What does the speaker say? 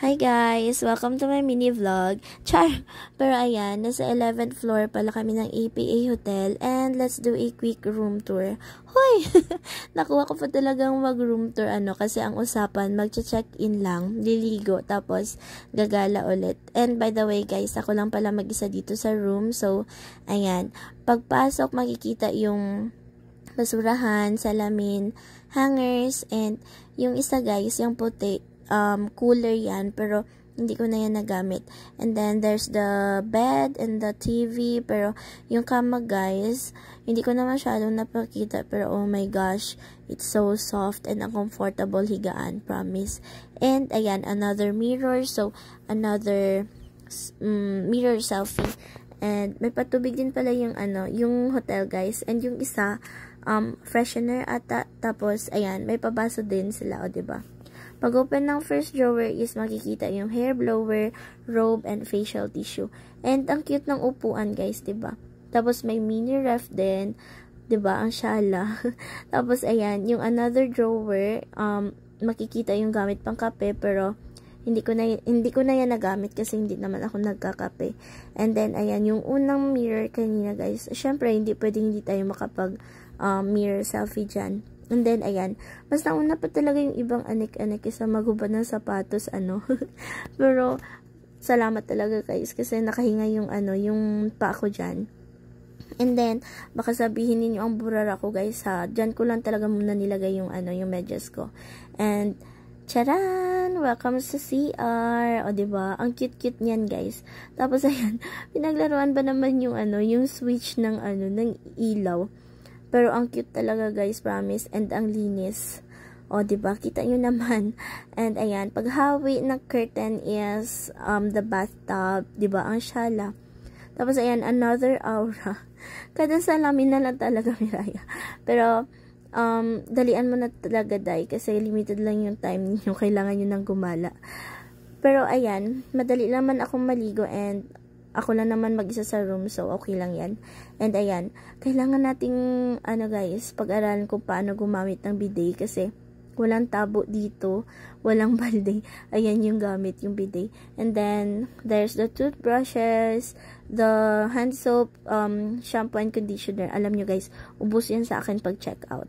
Hi guys! Welcome to my mini vlog. Char! Pero ayan, nasa 11th floor pala kami ng APA Hotel and let's do a quick room tour. Hoy! Nakuha ko pa talagang mag-room tour kasi ang usapan, magche-check-in lang, liligo, tapos gagala ulit. And by the way guys, ako lang pala mag-isa dito sa room. So, ayan. Pagpasok, makikita yung basurahan, salamin, hangers, and yung isa guys, yung puti, cooler yan, pero hindi ko na yan nagamit. And then, there's the bed and the TV, pero yung kama guys, hindi ko na masyadong napakita, pero oh my gosh, it's so soft and comfortable higaan, promise. And, ayan, another mirror, so, another mirror selfie. And, may patubig din pala yung, yung hotel guys, and yung isa, freshener ata, tapos, ayan, may pabaso din sila, o diba? Pag open ng first drawer is makikita yung hair blower, robe, and facial tissue. And ang cute ng upuan guys, diba? Tapos may mini ref din, diba? Ang shala. Tapos ayan, yung another drawer, makikita yung gamit pang kape, pero hindi ko na yan nagamit kasi hindi naman ako nagkakape. And then ayan, yung unang mirror kanina guys. Syempre, hindi tayo makapag mirror selfie dyan. And then, ayan, mas nauna pa talaga yung ibang anik-anik kaysa maghubad ng sapatos, Pero, salamat talaga guys, kasi nakahinga yung, yung pa ako dyan. And then, baka sabihin ninyo ang burara ko guys, ha. Dyan ko lang talaga muna nilagay yung, yung medyas ko. And, charan! Welcome sa CR! O, diba? Ang cute-cute niyan guys. Tapos, ayan, pinaglaruan ba naman yung, yung switch ng, ng ilaw. Pero ang cute talaga guys, promise. And ang linis. O, diba? Kita nyo naman. And ayan, paghawi ng curtain is the bathtub. Diba? Ang shala. Tapos ayan, another aura. Kada salamin na lang talaga, Miraya. Pero, dalian mo na talaga, day. Kasi limited lang yung time ninyo. Kailangan nyo nang gumala. Pero ayan, madali naman akong maligo and ako lang naman mag-isa sa room, so okay lang yan. And ayan, kailangan nating, guys, pag-aralan kung paano gumamit ng bidet kasi walang tabo dito, walang balde. Ayan yung gamit, yung bidet. And then, there's the toothbrushes, the hand soap, shampoo and conditioner. Alam nyo guys, ubos yan sa akin pag check out.